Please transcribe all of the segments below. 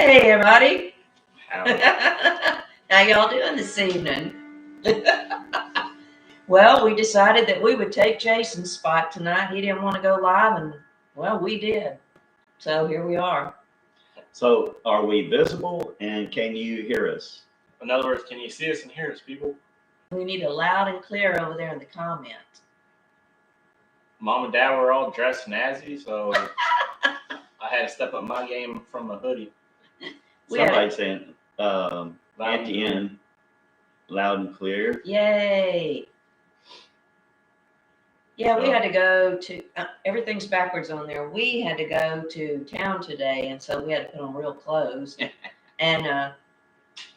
Hey, everybody. Howdy. How y'all doing this evening? Well, we decided that we would take Jason's spot tonight. He didn't want to go live, and well, we did. So here we are. So, are we visible and can you hear us? In other words, can you see us and hear us, people? We need it loud and clear over there in the comment. Mom and Dad were all dressed snazzy, so I had to step up my game from a hoodie. Somebody saying, Loud at and the clear. end, loud and clear. Yay. Yeah, we had to go to, everything's backwards on there. We had to go to town today, and so we had to put on real clothes. And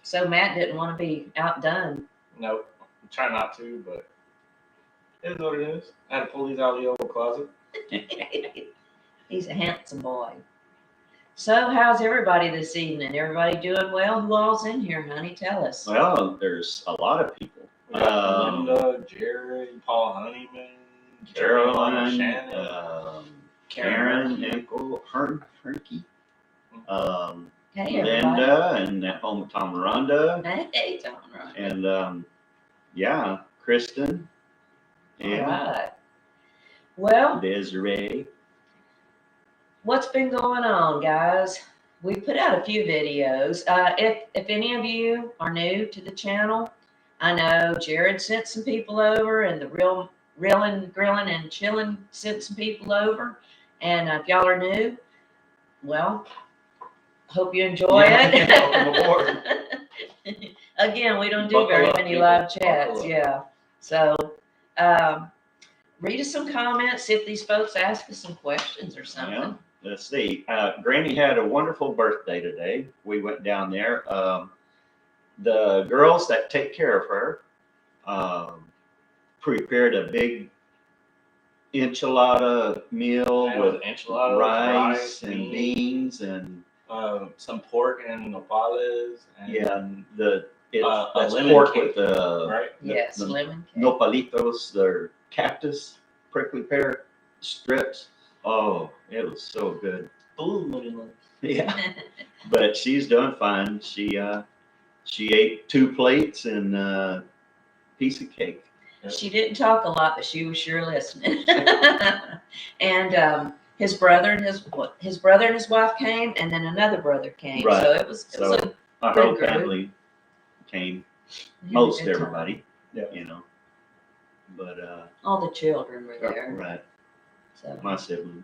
so Matt didn't want to be outdone. Nope. I'm trying not to, but it is what it is. I had to pull these out of the old closet. He's a handsome boy. So how's everybody this evening? Everybody doing well? Who all's in here, honey? Tell us. Well, there's a lot of people. We got Linda, Jared, Paul Honeyman, Caroline, Shannon, Karen, Nickel, Herky, Hey, everybody. Linda, and that home of Tom Miranda, Hey, Tom. Right. and yeah, Kristen, All and right. Well, Desiree. what's been going on, guys? We put out a few videos. If any of you are new to the channel, I know Jared sent some people over, and the Reelin', Grillin', and Chillin' sent some people over. And if y'all are new, well, hope you enjoy it. Welcome aboard. Again, we don't do Buckle very up, many people. live chats. Buckle up. Yeah. So read us some comments, see if these folks ask us some questions or something. Yeah. Let's see. Granny had a wonderful birthday today. We went down there. The girls that take care of her prepared a big enchilada meal Yeah, with enchiladas, rice and beans, beans and some pork and nopales. And, yeah, a that's lemon pork cake, with the right? Yes, the lemon cake. nopalitos, their cactus, prickly pear strips. Oh, it was so good. Ooh, Yeah. But she's doing fine. She ate 2 plates and a piece of cake. She didn't talk a lot, but she was sure listening. And his brother and his wife came, and then another brother came. Right. So it was So our good whole group. family came, a most good time. everybody, Yeah. you know. But All the children were there. right, So my sibling.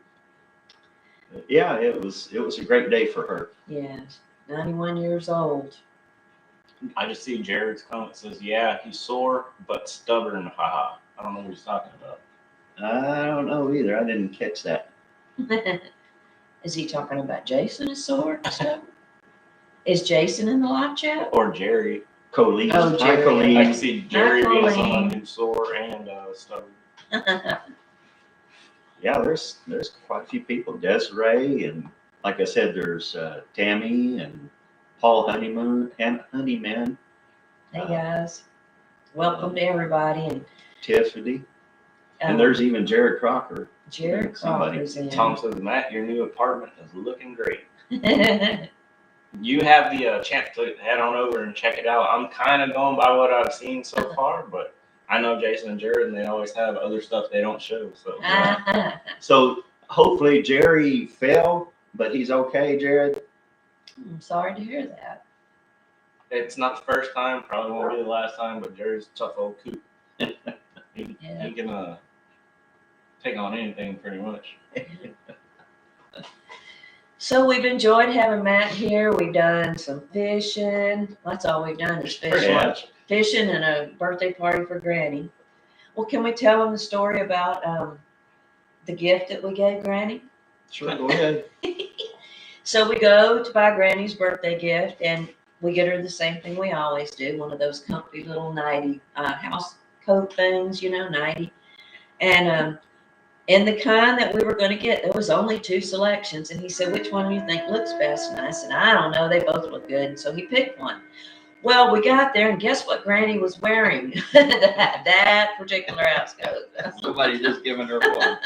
But yeah, it was a great day for her. yes, 91 years old. I just see Jared's comment says, "Yeah, he's sore but stubborn." Haha. I don't know what he's talking about. I don't know either. I didn't catch that. Is he talking about Jason is sore or something? Is Jason in the live chat? Or Jerry. Colleen, Oh, hi Jerry. I Colleen. can see Jerry being Colleen. someone who's sore and stubborn. Yeah, there's quite a few people. Desiree, and like I said, there's Tammy and Paul Honeyman. Hey guys, welcome to everybody. And Tiffany, and there's even Jared Crocker. Jared somebody. Crocker's in. Tom says, "Matt, your new apartment is looking great. You have the chance to head on over and check it out." I'm kind of going by what I've seen so far, but I know Jason and Jared, and they always have other stuff they don't show. So So hopefully Jerry fell, but he's okay, Jared. I'm sorry to hear that. it's not the first time, probably won't be the last time, but Jerry's a tough old coot. He can take on anything pretty much. So we've enjoyed having Matt here. We've done some fishing. That's all we've done is Pretty fishing. much. Fishing and a birthday party for Granny. Well, can we tell them the story about the gift that we gave Granny? Sure, go ahead. So we go to buy Granny's birthday gift, and we get her the same thing we always do, one of those comfy little nighty house coat things, nighty. And in the kind that we were going to get, there was only 2 selections, and he said, "Which one do you think looks best?" And I said, "I don't know, they both look good." And so he picked one. Well, we got there, and guess what Granny was wearing? that particular house coat. Somebody just giving her one.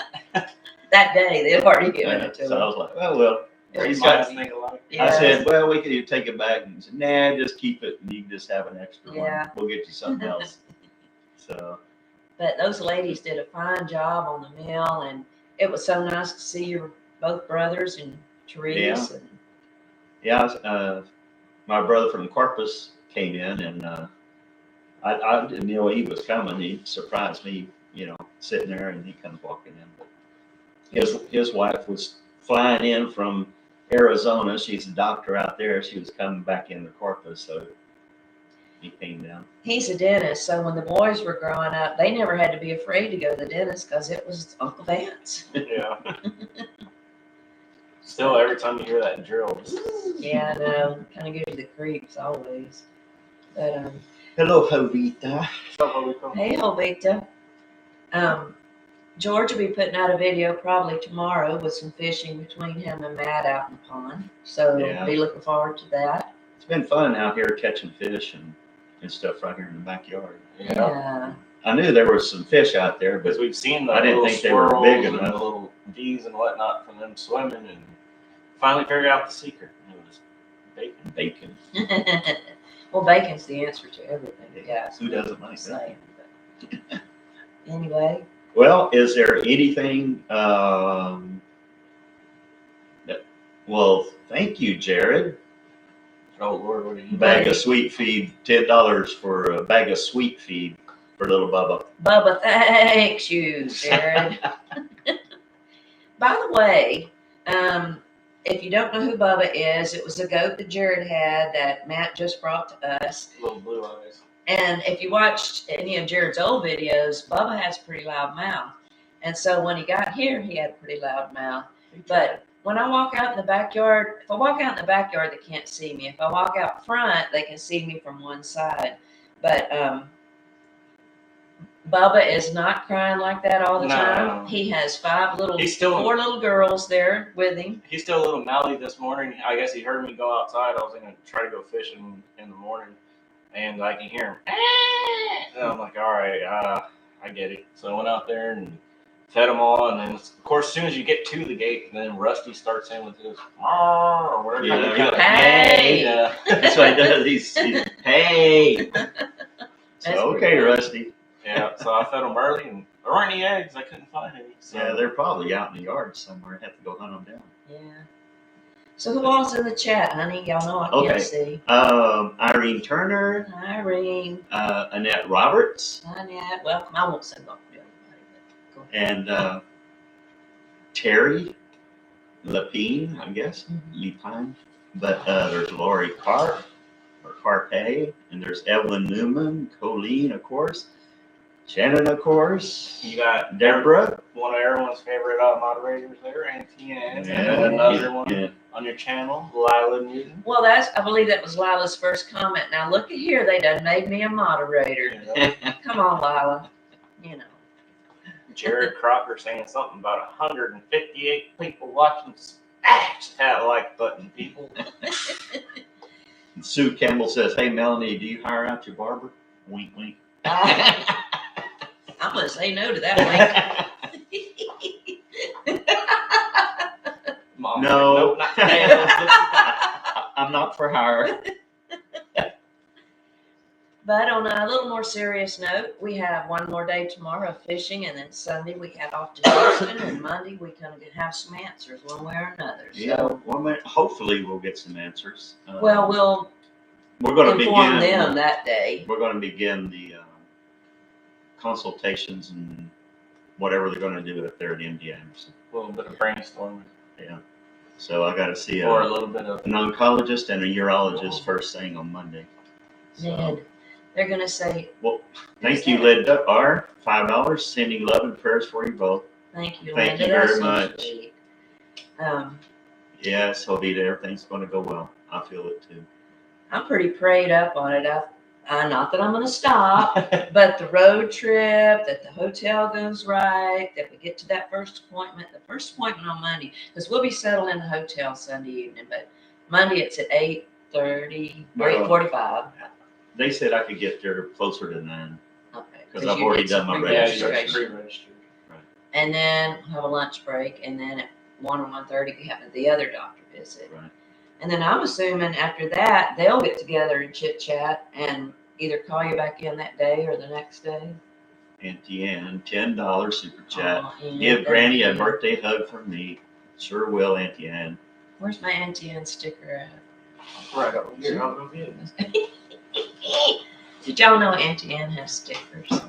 That day, they've already given it to So I her. was like, oh well, He's got- Think alike. I Yes. said, well, we could take it back. And he said, nah, just keep it and you can just have an extra Yeah. one. We'll get you something else. So, But those ladies did a fine job on the meal, and it was so nice to see your both brothers and Therese. And yeah, my brother from Corpus came in and I didn't know he was coming. He surprised me, sitting there and he comes walking in. But his wife was flying in from Arizona. She's a doctor out there. She was coming back into Corpus, so he came down. he's a dentist, so when the boys were growing up, they never had to be afraid to go to the dentist because it was Uncle Vance. Yeah. Still, every time you hear that drill, Yeah, I know. Kind of gives you the creeps always. But Hello, Jovita. hey, Jovita. George will be putting out a video probably tomorrow with some fishing between him and Matt out in the pond. So Yeah. be looking forward to that. It's been fun out here catching fish and stuff right here in the backyard. Yeah. I knew there was some fish out there, Because but we've seen the I didn't little think they were swirls big and enough. the little D's and whatnot from them swimming, and finally figured out the secret. It was bacon. bacon. Well, bacon's the answer to everything, guys. Who doesn't like that? Saying, but anyway, Well, is there anything? Well, thank you, Jared. Oh Lord, what are you? Bag of sweet feed, $10 for a bag of sweet feed for little Bubba. Bubba, thanks you, Jared. By the way, if you don't know who Bubba is, it was a goat that Jared had that Matt just brought to us. Little blue eyes. And if you watched any of Jared's old videos, Bubba has a pretty loud mouth. And so when he got here, he had a pretty loud mouth. But when I walk out in the backyard, if I walk out in the backyard, they can't see me. If I walk out front, they can see me from one side. But Bubba is not crying like that all the No. time. He has four little girls there with him. He's still a little mouthy this morning. I guess he heard me go outside. I was gonna try to go fishing in the morning, and I can hear him. And I'm like, all right, I get it. So I went out there and fed them all, and then of course, as soon as you get to the gate, then Rusty starts in with his or whatever. Yeah, he does. Hey! Yeah. That's what he does. He's hey. So, okay, pretty good. Rusty. Yeah, so I fed them early, and there weren't any eggs. I couldn't find any. So Yeah, they're probably out in the yard somewhere. Have to go hunt them down. Yeah. So who all's in the chat, honey? Y'all know I Okay. can't see. Irene Turner, Irene, Annette Roberts, Annette, welcome. I won't say welcome to everybody, but go ahead. and Terry Lepine, I guess. Mhm. Lepine. But there's Lori Carp, or Carpe, and there's Evelyn Newman, Colleen, of course, Shannon, of course, you got Deborah, one of everyone's favorite moderators there, Auntie Ann, Yeah, and another one yeah. on your channel, Lila Newton. Well, I believe that was Lila's first comment. Now look at here, they done made me a moderator. Come on, Lila. You know. Jared Crocker saying something about 158 people watching. Smash that like button, people. And Sue Campbell says, "Hey Melanie, do you hire out your barber?" Wink, wink. I'm gonna say no to that one. Mom, No. nope, not today. I'm not for hire. But on a little more serious note, we have one more day tomorrow of fishing, and then Sunday we head off to Houston, and Monday we kind of have some answers one way or another. Yeah, So, well, hopefully we'll get some answers. well, we'll we're going to inform begin. them that day. We're going to begin the consultations and whatever they're going to do up there at MD Anderson. A little bit of brainstorming, Yeah. So I got to see or a little bit of. an oncologist and a urologist first thing on Monday. So, And they're gonna say, well, thank you, Linda. R, $5. Sending love and prayers for you both. "Thank you, Thank Linda. you very That's so much. sweet." Yes, Jovita, everything's going to go well. I feel it too. I'm pretty prayed up on it. Not that I'm gonna stop, but the road trip, that the hotel goes right, that we get to that first appointment on Monday, because we'll be settled in the hotel Sunday evening, but Monday it's at 8:30 or 8:45. They said I could get there closer to 9. Okay. 'Cause you I've already did some done my Yeah, registration. you're pre-registered. And then we'll have a lunch break, and then at 1 or 1:30 we have the other doctor visit. Right. And then I'm assuming after that, they'll get together and chit chat and either call you back in that day or the next day. Auntie Ann, $10 super chat. Aw, Ann, Give thank Granny a you. birthday hug from me. Sure will, Auntie Ann. Where's my Auntie Ann sticker at? Right over here. I'll go get it. Did y'all know Auntie Ann has stickers?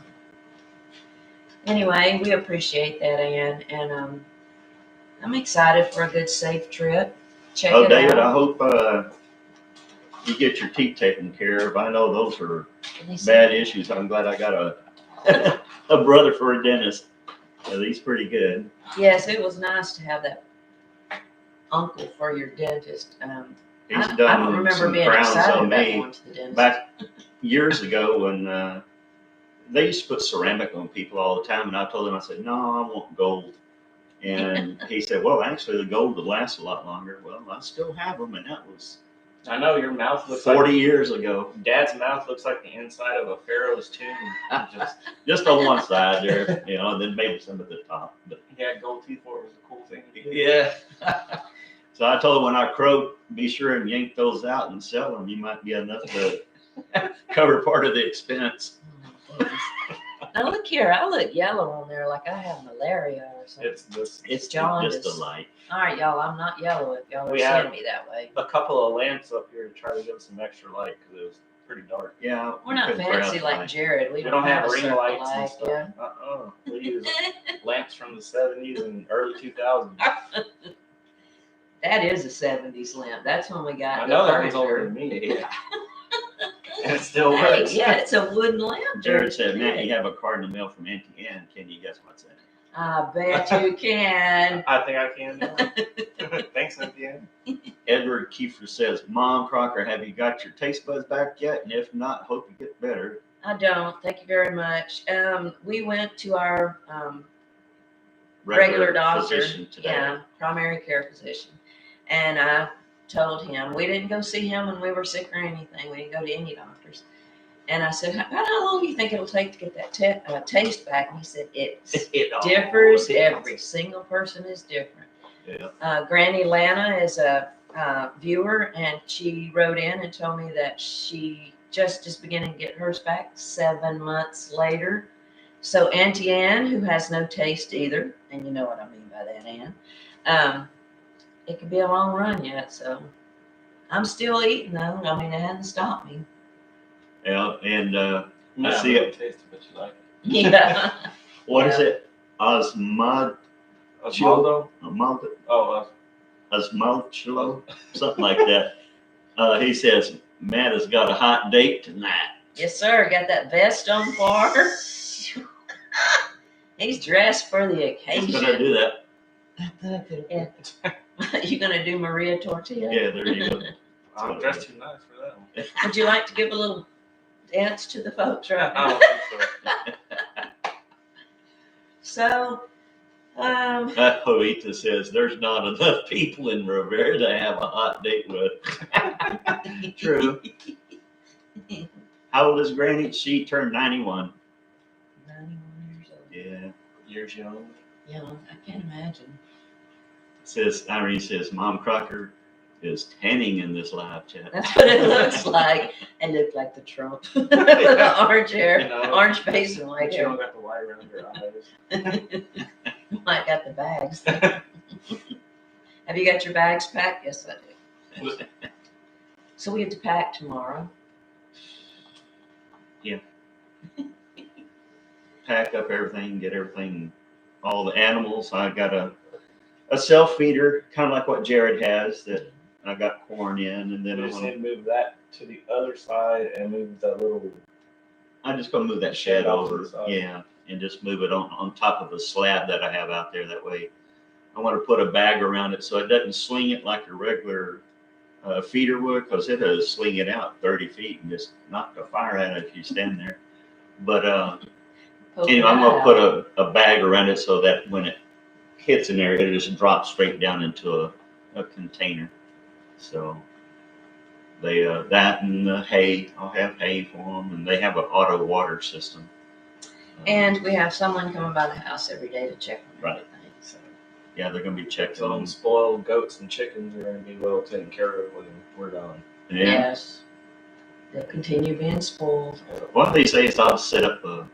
Anyway, we appreciate that, Ann, and I'm excited for a good, safe trip. Check Oh, it David, I out. hope you get your teeth taken care of. I know those are And he bad said, issues. I'm glad I got a brother for a dentist. Yeah, he's pretty good. yes, it was nice to have that uncle for your dentist. He's I done don't remember some being crowns excited on about me going to the dentist. back years ago when they used to put ceramic on people all the time, and I told him, I said, no, I want gold. And he said, well, actually, the gold would last a lot longer. Well, I still have them, and that was I know your mouth looks 40 like years ago. Dad's mouth looks like the inside of a pharaoh's tomb. Just on one side there, and then maybe some at the top. But He had gold teeth for it was a cool thing. yeah. So I told him when I croak, be sure and yank those out and sell them. You might get enough to cover part of the expense. Oh, goodness. Now look here, I look yellow on there like I have malaria or something. It's this. It's jaundice. just a light. All right, y'all, I'm not yellow if y'all are We seeing have- me that way. A couple of lamps up here to try to give some extra light because it was pretty dark. Yeah. We're not couldn't throw out fancy the like light. Jared. We We don't have a ring circle lights and light, stuff. yeah. We use lamps from the 70s and early 2000s. That is a 70s lamp. That's when we got I the know that one's furniture. older than me. And it still Hey, works. yeah, it's a wooden lamp. Jared said, man, you have a card in the mail from Auntie Ann. Can you guess what's in it? I bet you can. I think I can now. Thanks, Cynthia. Edward Kiefer says, Mom Crocker, have you got your taste buds back yet? And if not, hope you get better. I don't. Thank you very much. We went to our regular doctor, physician today. yeah, primary care physician, and I told him we didn't go see him when we were sick or anything. We didn't go to any doctors. And I said, about how long do you think it'll take to get that taste back? And he said, it differs. Every single person is different. Yeah. Granny Lana is a viewer, and she wrote in and told me that she just is beginning to get hers back 7 months later. So Auntie Ann, who has no taste either, and you know what I mean by that, Ann, it could be a long run yet. So I'm still eating though. I mean, it hasn't stopped me. Yeah, and I see it. Taste it, but you like it. Yeah. What is it? Osmod, Osvaldo? Osmod, Oh, Osmodchulo, something like that. He says, Matt has got a hot date tonight. Yes, sir. Got that vest on for. He's dressed for the He's occasion. gonna do that. Yeah. You gonna do Maria Tortilla? Yeah, there you go. I'm dressed too nice for that one. Would you like to give a little dance to the folks right I now? don't think so. So, Joita says, there's not enough people in Riviera to have a hot date with. True. How old is Granny? She turned 91. 91 years old. Yeah. Years young. Young, I can't imagine. Irene says, Mom Crocker is tanning in this live chat. That's what it looks like. It looked like the Trump. The orange hair, You know, orange face and white But you hair. don't got the white around your eyes. Might got the bags. Have you got your bags packed? Yes, I do. So we have to pack tomorrow. Pack up everything, get everything, all the animals. I got a self feeder, kind of like what Jared has, that I got corn in, and then We just need to move that to the other side and move that little. I'm just gonna move that shed off to over, the side. yeah, and just move it on top of a slab that I have out there. That way, I want to put a bag around it so it doesn't swing it like a regular feeder would, because it'll swing it out 30 feet and just knock the fire out if you stand there. But anyway, I'm gonna put a bag around it so that when it hits in there, it just drops straight down into a container. So they that and the hay, I'll have hay for them, and they have an auto water system. And we have someone coming by the house every day to check on Right. everything. So Yeah, they're gonna be checking So them them. spoiled goats and chickens are going to be well taken care of when we're done. Yeah. Yes. They'll continue being spoiled. What they say is I'll set up a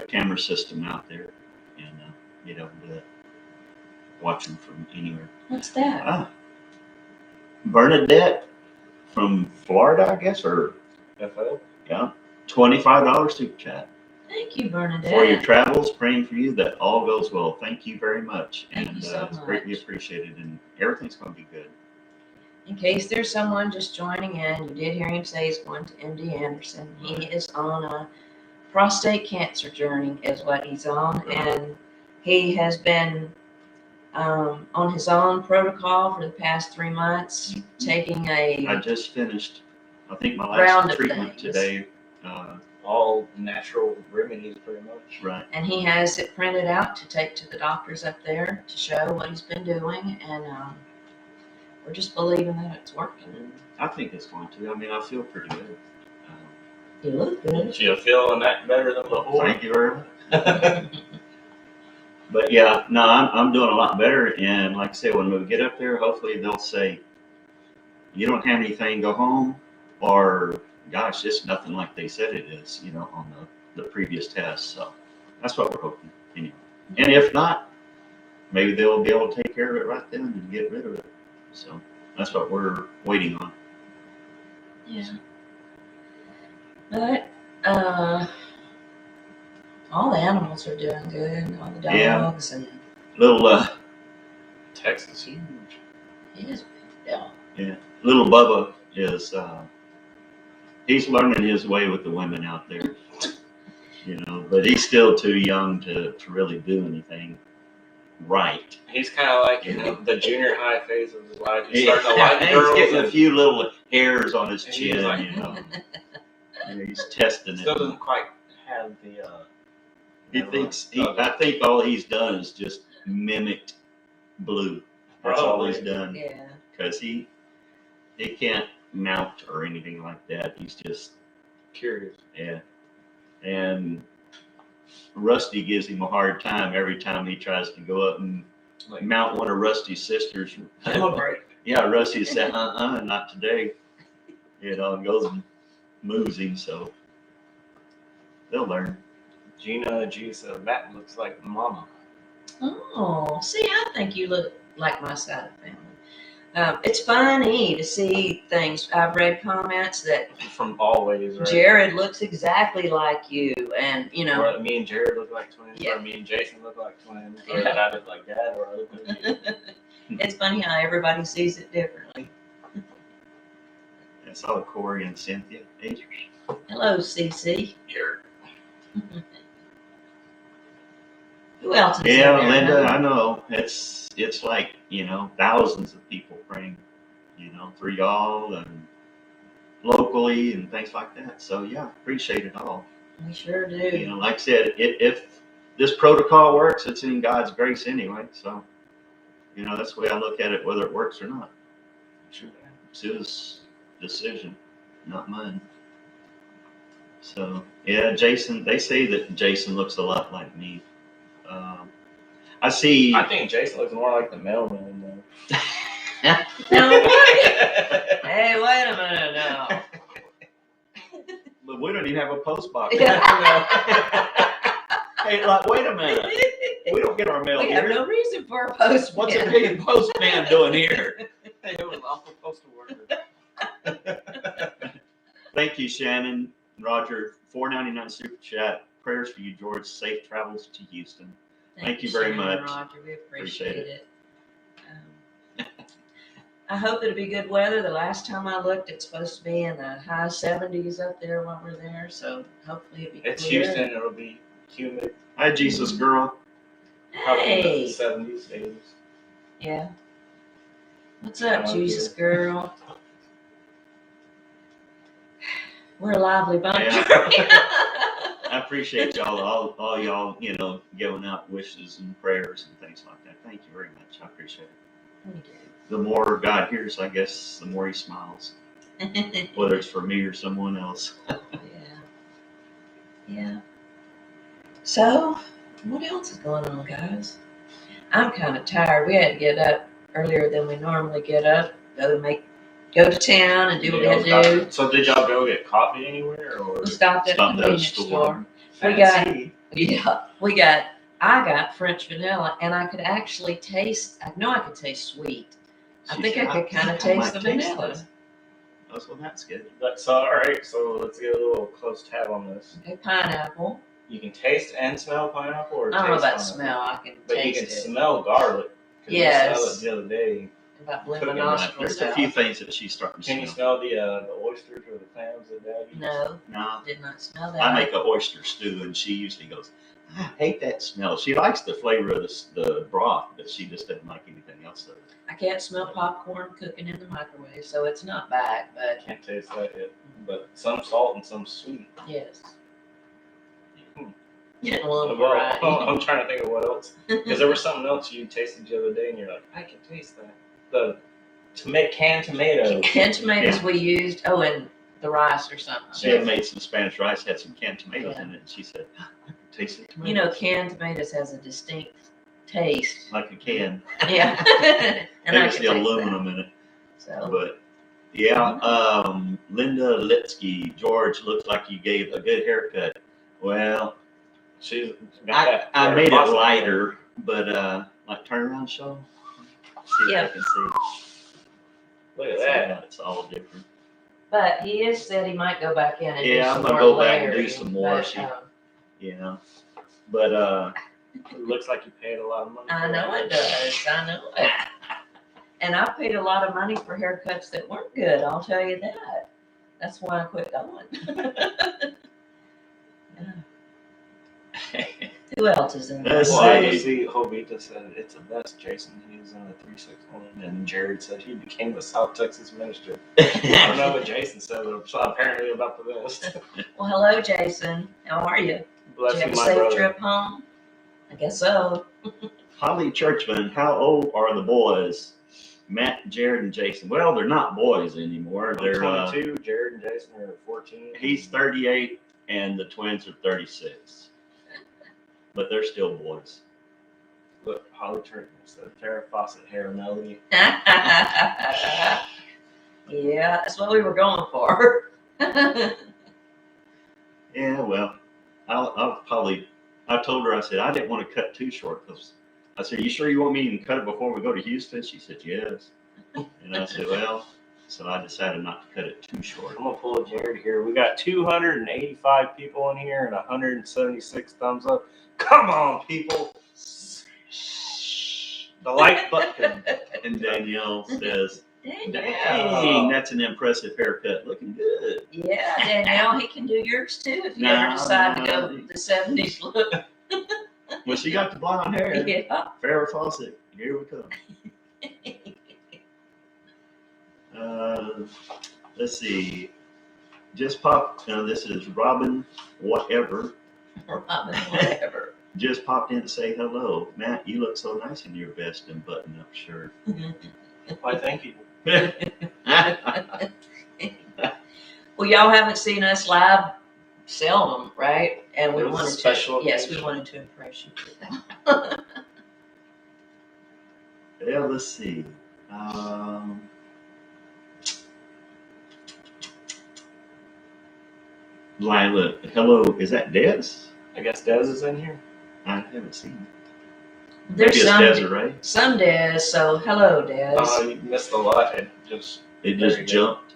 camera system out there and be able to watch them from anywhere. What's that? Ah, Bernadette from Florida, I guess, or FL? yeah, $25 super chat Thank you, Bernadette. for your travels. Praying for you that all goes well. Thank you very much, Thank and you so it's greatly much. appreciated. And everything's going to be good. In case there's someone just joining in, you did hear him say he's going to MD Anderson. He is on a prostate cancer journey, is what he's on, and he has been on his own protocol for the past 3 months, taking I a just finished, I think, my round last of treatment things. today. All natural remedies, pretty much. Right. And he has it printed out to take to the doctors up there to show what he's been doing, and we're just believing that it's working. I think it's going to. I mean, I feel pretty good. You look good. You're feeling that better than before. Thank you very much. But yeah, no, I'm doing a lot better. And like I said, when we get up there, hopefully they'll say, you don't have anything, go home. Or, gosh, it's nothing like they said it is, on the previous test. So that's what we're hoping. Anyway. And if not, maybe they'll be able to take care of it right then and get rid of it. So that's what we're waiting on. Yeah. But all the animals are doing good. All the dogs and Little Texas huge. it is. Yeah. little Bubba is he's learning his way with the women out there. But he's still too young to really do anything right. He's kind of like the junior high phase of his life. He's starting to like He's girls. getting a And few little hairs on his He's chin, like- He's testing still it. doesn't quite have the. I think all he's done is just mimicked Blue. That's all he's done. Yeah. Because he can't mount or anything like that. He's just Curious. yeah. And Rusty gives him a hard time every time he tries to go up and mount one of Rusty's sisters. Yeah, Rusty said, not today. And goes and moves him, so they'll learn. Gina G said that looks like mama. Oh, see, I think you look like my side of the family. It's funny to see things. I've read comments that From always, right? Jared looks exactly like you, and Or me and Jared look like twins, Yeah. or me and Jason look like twins, or Yeah. that I look like Dad, or I look like you. it's funny how everybody sees it differently. I saw Corey and Cynthia. Hello, CC. Here. Who else is Yeah, in there? Linda, I know. It's like, thousands of people praying, for y'all and locally and things like that. So yeah, appreciate it all. We sure do. Like I said, if this protocol works, it's in God's grace anyway. So, that's the way I look at it, whether it works or not. It's his decision, not mine. So yeah, Jason, they say that Jason looks a lot like me. I see. I think Jason looks more like the mailman though. No, wait. Hey, wait a minute now. But we don't even have a post box. Yeah. Hey, wait a minute. We don't get our mail We here. have no reason for a postman. What's a big postman doing here? It was awful postal worker. Thank you, Shannon. Roger, $4.99 super chat. Prayers for you, George. Safe travels to Houston. Thank you very Shannon, much. Roger. We appreciate Appreciate it. I hope it'll be good weather. The last time I looked, it's supposed to be in the high 70s up there while we're there. So hopefully it'll be It's clear. Houston. It'll be humid. Hi, Jesus girl. Probably in Hey. the 70s, 80s. Yeah. What's up, Yeah, Jesus yeah. girl? We're a lively bunch. I appreciate y'all, all y'all, giving out wishes and prayers and things like that. Thank you very much. I appreciate it. We do. The more God hears, I guess, the more he smiles, whether it's for me or someone else. Yeah. So, what else is going on, guys? I'm kind of tired. We had to get up earlier than we normally get up. Go to town and do what we had to do. So did y'all go get coffee anywhere, or We stopped at the Stopped at a convenience store. store. I got French vanilla, and I could actually taste. I know I could taste sweet. I think I could kind of taste the vanilla. Oh, so that's good. That's all right. So let's get a little close tab on this. Okay, pineapple. You can taste and smell pineapple, or I don't know taste about pineapple. smell. I can But you taste can it. smell garlic. 'Cause Yes. You smelled it the other day. About blew my Cooking nostrils There's a few out. things that she's starting to Can you smell. smell the oysters or the clams that Dad used? No, No, did not smell that. I make an oyster stew, and she usually goes, I hate that smell. She likes the flavor of the broth, but she just doesn't like anything else of it. I can't smell popcorn cooking in the microwave, so it's not bad. But Can't taste that yet. But some salt and some sweet. yes, Hmm. getting a little Well, variety. I'm trying to think of what else. Because there was something else you tasted the other day, and you're like, I can taste that. The canned tomato. Canned tomatoes we used. Oh, and the rice or something. She had made some Spanish rice, had some canned tomatoes in it, and she said, I can taste the tomatoes. You know, canned tomatoes has a distinct taste. Like a can. Yeah, and I There's can the taste aluminum in it. that. So But yeah, Linda Litsky, George, looks like you gave a good haircut. Well, She's got that. I made it fossil. lighter, but like turn around show. See Yeah. if I can see. Look at that. It's all different. But he has said he might go back in and do Yeah, some I'm gonna more go back and do layering, some more. but, She- Yeah. But It looks like you paid a lot of money. I know it does. I know it. And I paid a lot of money for haircuts that weren't good. I'll tell you that. That's why I quit going. Yeah. Who else is in there? Let's Well, I see. see Jovita said it's the best. Jason, he was in the 361, and Jared said he became a South Texas minister. I don't know what Jason said, but it's apparently about the best. Well, hello, Jason. How are you? Bless Did you have you, a my safe brother. trip home? I guess so. Holly Churchman, how old are the boys? Matt, Jared, and Jason. Well, they're not boys anymore. I'm They're 22. Jared and Jason are 14. he's 38 and the twins are 36. But they're still boys. Look, Holly Church said Farrah Fawcett hair melody. Yeah, that's what we were going for. Yeah, well, I'll probably. I told her, I said I didn't want to cut too short because I said, "You sure you want me to cut it before we go to Houston?" She said, "Yes." And I said, "Well," so I decided not to cut it too short. I'm gonna pull a Jared here. We got 285 people in here and 176 thumbs up. Come on, people! The like button. And Danielle says, "Dang, Danielle. that's an impressive haircut. Looking good." Yeah, Danielle, he can do yours too if you ever No, decide to no. go with the 70s look. Well, she got the blonde hair. Yeah. Farrah Fawcett, here we come. Let's see. Just popped. This is Robin. Whatever. Robin, whatever. Just popped in to say hello. Matt, you look so nice in your vest and button-up shirt. Why, thank you. Well, y'all haven't seen us live seldom, right? And we It was a wanted special to, yes, we occasion. wanted to impress you. Yeah, let's see. Lila, hello. Is that Des? I guess Des is in here. I haven't seen it. There's Maybe it's some Desiree. some Des, so hello, Des. You missed a lot. It just It There just you go. jumped.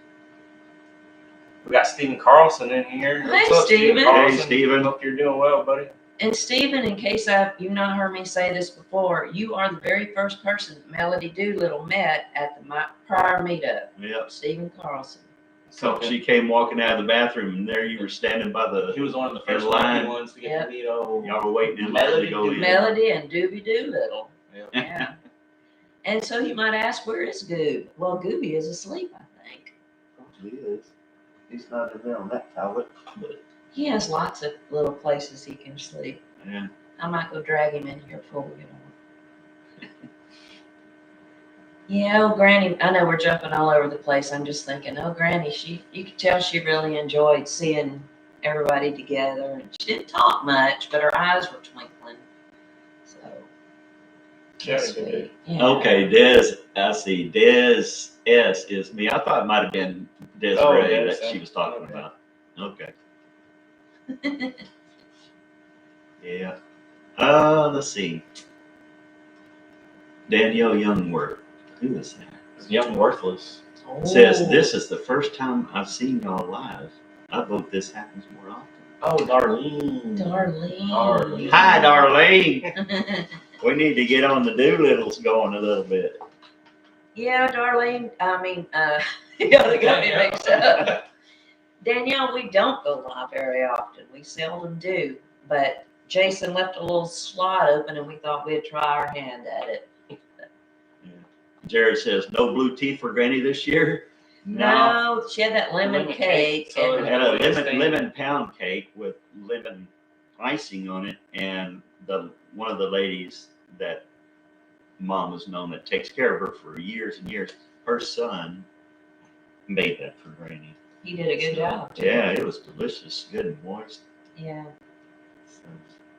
we got Stephen Carlson in here. Hey, What's up, Stephen. Carlson? Hey, Stephen. Hope you're doing well, buddy. And Stephen, in case you've not heard me say this before, you are the very first person that Melody Doolittle met at the prior meetup. Yep. Stephen Carlson. So she came walking out of the bathroom, and there you were standing by the. He was one of the first line. ones to get Yep. to meet old. Y'all were waiting in line Melody to go in. Melody and Doobie Doolittle. Yep. Yeah. And so you might ask, where is Goob? Well, Gooby is asleep, I think. He is. He's not in there on that toilet, but He has lots of little places he can sleep. yeah. I might go drag him in here before we get on. Yeah, oh, Granny, I know we're jumping all over the place. I'm just thinking, oh, Granny, you could tell she really enjoyed seeing everybody together. And she didn't talk much, but her eyes were twinkling. So, She had a good day. Yeah. Okay, Des, I see. Des S is me. I thought it might have been Desiree Oh, Des, that she was talking okay. about. Okay. Yeah. Let's see. Danielle Youngworth. Who is that? It's Young Worthless. Says, this is the first time I've seen y'all live. I hope this happens more often. Oh, Darlene. Darlene. Hi, Darlene. We need to get on the Doolittles going a little bit. Yeah, Darlene. I mean, you got me mixed up. Danielle, we don't go live very often. We seldom do. But Jason left a little slot open, and we thought we'd try our hand at it. Jared says, no blue teeth for Granny this year. No, she had that lemon Lemon cake. cake, so I and had a lemon pound cake with lemon icing on it, and one of the ladies that Mom has known that takes care of her for years and years, her son made that for Granny. he did a good job. too. Yeah, it was delicious, good and moist. Yeah. So,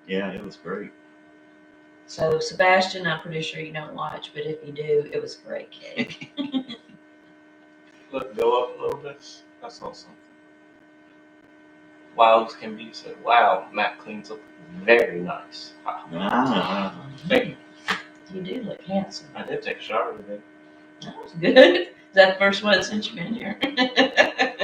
yeah, it was great. So, Sebastian, I'm pretty sure you don't watch, but if you do, it was a great cake. Look, go up a little bit. I saw something. Wild can be said, wow, Matt cleans up very nice. Ah, Thank you. You do look handsome. I did take a shower today. That was good. Is that the first one since you've been here?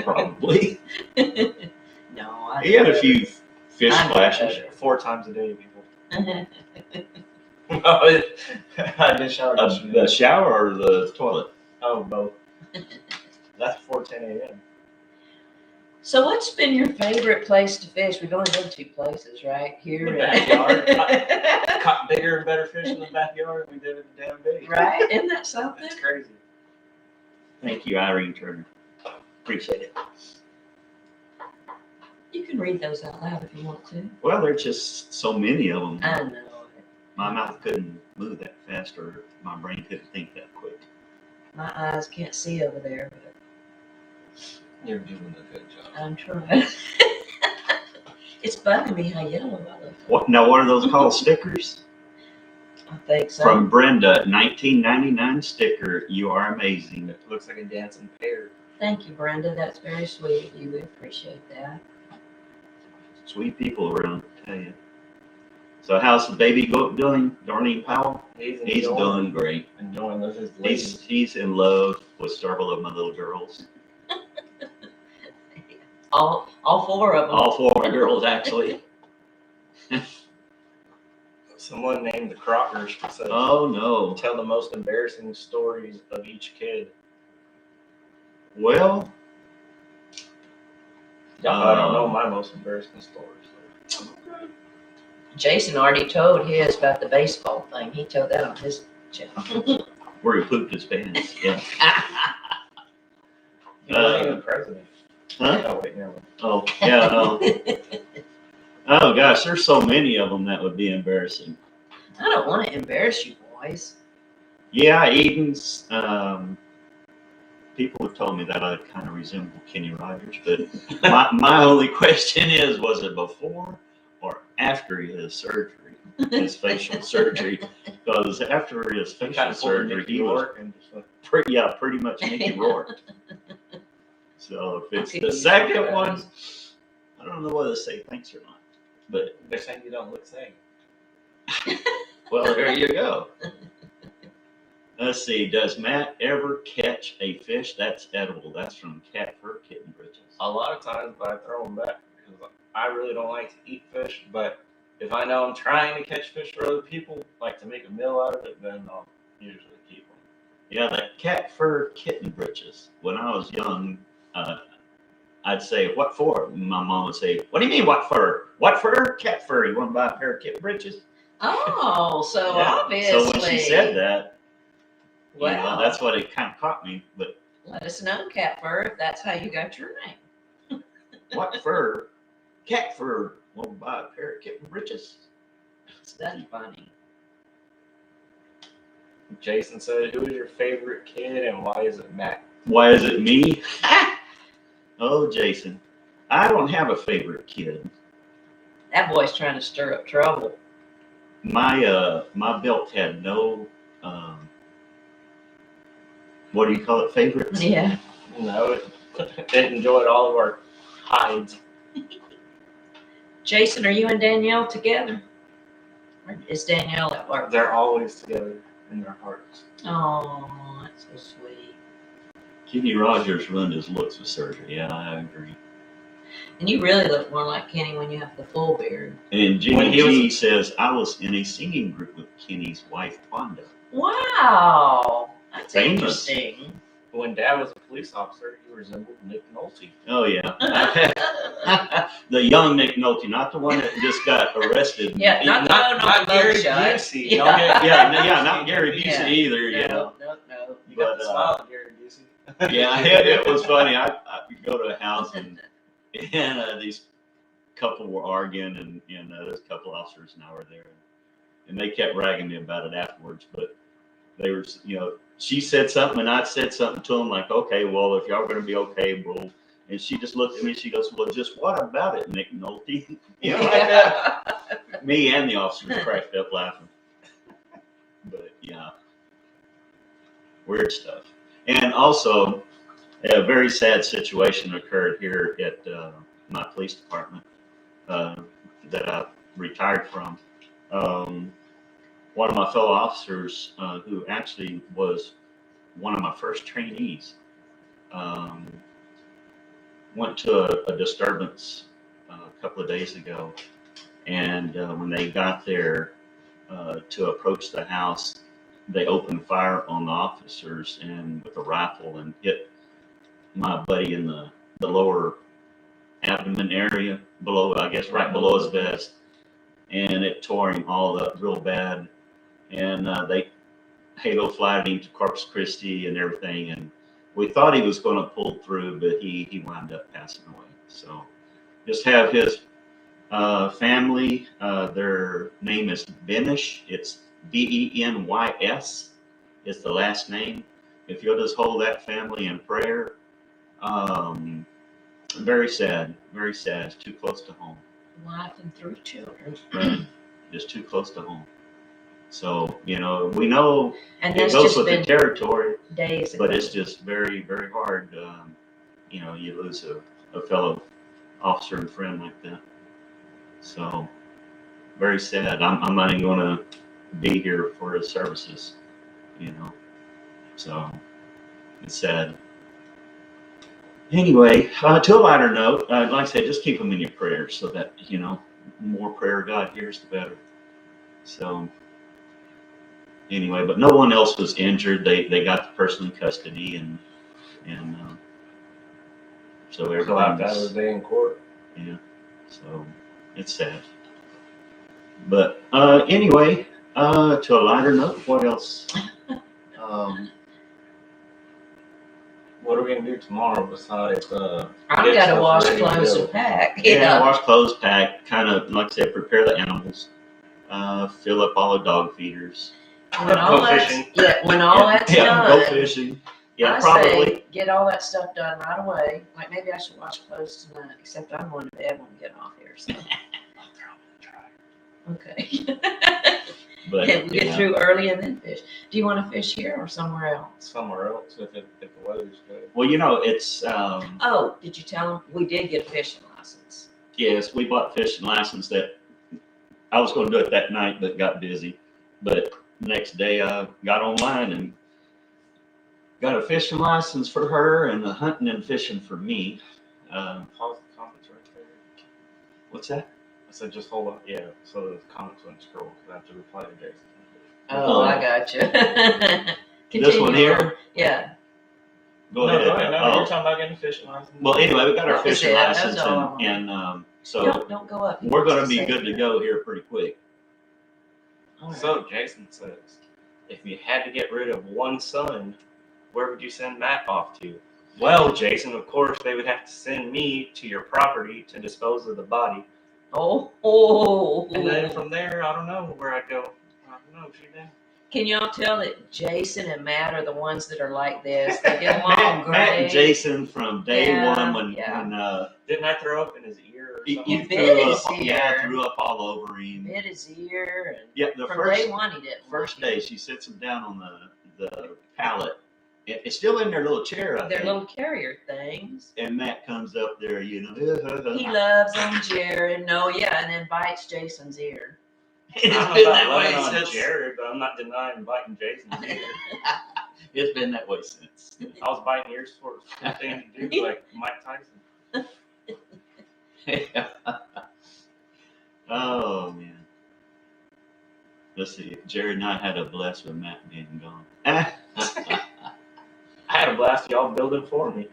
probably. No, I He had a few fish I know splashes. better. 4 times a day, people. better. I did shower The yesterday. shower or the toilet? Oh, both. That's before 10 a.m. So, what's been your favorite place to fish? We've only been 2 places, right? Here The and backyard. Caught bigger and better fish in the backyard than we did in the damn bay. Right? Isn't that something? That's crazy. Thank you, Irene Turner. Appreciate it. You can read those out loud if you want to. Well, there's just so many of them. I know. My mouth couldn't move that fast, or my brain couldn't think that quick. My eyes can't see over there, but You're doing a good job. I'm trying. It's bugging me how yellow I look. What? Now, what are those called? Stickers? I think so. From Brenda, 1999 sticker. You are amazing. It looks like a dancing pear. Thank you, Brenda. That's very sweet of you. We appreciate that. Sweet people around, I tell you. So, how's the baby doing, Darlene Powell? He's doing great. Enjoying those ladies. He's in love with several of my little girls. All 4 of them. All 4 of my girls, actually. Someone named the Crockers said, Oh no. tell the most embarrassing stories of each kid. Well, I don't know my most embarrassing stories. Jason already told his about the baseball thing. He told that on his channel. where he pooped his pants. Yeah. He wasn't even president. Huh? Oh, wait, never mind. Oh, yeah. Oh gosh, there's so many of them that would be embarrassing. I don't want to embarrass you boys. Yeah, Eden's. People have told me that I kind of resemble Kenny Rogers, but my only question is, was it before or after his surgery, his facial surgery? Because after his facial surgery, he was pretty much Mickey Rourke. So if it's the second one, I don't know whether to say thanks or not. But They're saying you don't look sane. well, there you go. Let's see. Does Matt ever catch a fish that's edible? That's from Cat Fur Kitten Bridges. A lot of times, but I throw them back because I really don't like to eat fish. But if I know I'm trying to catch fish for other people, like to make a meal out of it, then I'll usually keep them. Yeah, that Cat Fur Kitten Bridges. When I was young, I'd say, "What for?" My mom would say, "What do you mean, what fur? What fur? Cat fur. You want to buy a pair of kitten britches?" Oh, so Yeah. obviously. So when she said that, Wow. you know, that's what it kind of caught me. But Let us know, Cat Fur, if that's how you got your name. what fur? Cat fur. Want to buy a pair of kitten britches? That's funny. Jason said, "Who is your favorite kid and why is it Matt?" Why is it me? Oh, Jason. I don't have a favorite kid. That boy's trying to stir up trouble. my belt had no what do you call it, favorites? Yeah. No, it enjoyed all of our hides. Jason, are you and Danielle together? Or is Danielle at work? They're always together in their hearts. Oh, that's so sweet. Kenny Rogers ruined his looks with surgery. Yeah, I agree. And you really look more like Kenny when you have the full beard. And When Jimmy he G says, I was in a singing group with Kenny's wife, Wanda. Wow, that's Famous. interesting. When Dad was a police officer, he resembled Nick Nolte. Oh, yeah. The young Nick Nolte, not the one that just got arrested. Yeah, not Gary Bloodshot. Busey. Yeah. Not Gary Busey Yeah. either, you know. No. You got But, the smile of Gary Busey. Yeah, it was funny. I go to a house and these couple were arguing, and there's a couple officers and I were there, and they kept ragging me about it afterwards. But they were, she said something and I said something to them like, okay, well, if y'all are going to be okay, bro. And she just looked at me and she goes, well, just what about it, Nick Nolte? Like that. Me and the officers cracked up laughing. But yeah, weird stuff. And also, a very sad situation occurred here at my police department that I retired from. One of my fellow officers, who actually was one of my first trainees, went to a disturbance a couple of days ago. And when they got there to approach the house, they opened fire on the officers and with a rifle and hit my buddy in the lower abdomen area below, I guess, right below his vest. And it tore him all up real bad. And they halo flighted him to Corpus Christi and everything. And we thought he was going to pull through, but he wound up passing away. So just have his family. Their name is Benish. It's Benys is the last name. If you'll just hold that family in prayer. Very sad, very sad. It's too close to home. Life and through children. Right. Just too close to home. So, we know And it that's goes just with the been territory, days ago. but it's just very, very hard. You lose a fellow officer and friend like that. So, very sad. I'm not even going to be here for his services, So, it's sad. Anyway, to a lighter note, like I said, just keep them in your prayers so that, more prayer God hears, the better. So, anyway, but no one else was injured. They got the person in custody, and so everything Collapsed out of the day in court. Yeah, so it's sad. But anyway, to a lighter note, what else? What are we gonna do tomorrow besides I've got to wash clothes and pack. Yeah, wash clothes, pack, kind of like I said, prepare the animals, fill up all the dog feeders. When all that's done, go fishing. Yeah, I probably. say get all that stuff done right away. Like maybe I should wash clothes tonight, except I'm going to bed when we get off here. So. Okay. But we get through early and then fish. Do you want to fish here or somewhere else? Somewhere else if the weather's good. Well, it's. Oh, did you tell them we did get a fishing license? Yes, we bought a fishing license that I was going to do it that night, but got busy. But next day I got online and got a fishing license for her and a hunting and fishing for me. Pause the comments right there. What's that? I said just hold on. Yeah, so the comments wouldn't scroll because I have to reply to Jason. Oh, I got you. This one here? Yeah. Go ahead. No, you're talking about getting a fishing license. Well, anyway, we got our That was fishing it. license, That's all I and so Don't go up. we're going to be good to go here pretty quick. All right. So Jason says, if you had to get rid of one son, where would you send Matt off to? Well, Jason, of course, they would have to send me to your property to dispose of the body. Oh. And then from there, I don't know where I'd go. I don't know, Shootdang. Can y'all tell that Jason and Matt are the ones that are like this? They get along Matt great. and Jason from day Yeah, one when Didn't I throw up in his ear? something. He bit his Yeah, ear. threw up all over him. Bit his ear. And Yeah, the from first day one, he didn't. first day she sits him down on the pallet. It's still in their little chair, I Their think. little carrier things. And Matt comes up there, you know. He loves them, Jared. No, yeah, and then bites Jason's ear. It's I been don't know that about way loving on since. Jared, but I'm not denying biting Jason's ear. It's been that way since. I was biting ears for a thing to do, like Mike Tyson. Oh man. Let's see. Jared and I had a blast with Matt being gone. I had a blast y'all building for me.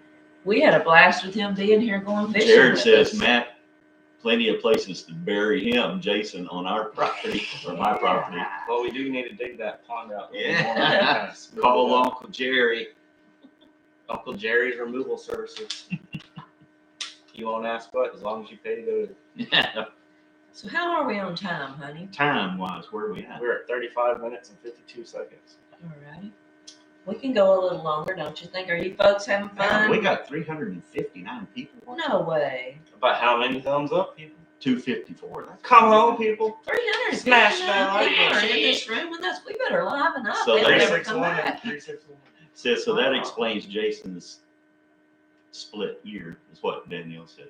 We had a blast with him being here going fishing. Jared with says, us. Matt, plenty of places to bury him, Jason, on our property or my property. Well, we do need to dig that pond out. a little Yeah. more and kind of smooth Call it out. Uncle Jerry. Uncle Jerry's removal services. You won't ask what, as long as you pay to go. Yeah. So how are we on time, honey? Time wise, where are we at? We're at 35 minutes and 52 seconds. All right. We can go a little longer, don't you think? Are you folks having fun? We got 359 people watching. No way. About how many thumbs up, people? 254. That's Come on, people. 300 Smash that like people are button. in this room with us. We better liven up. So They'll there's never come 361 back. 361. Says, so that Wow. explains Jason's split ear, is what Danielle said.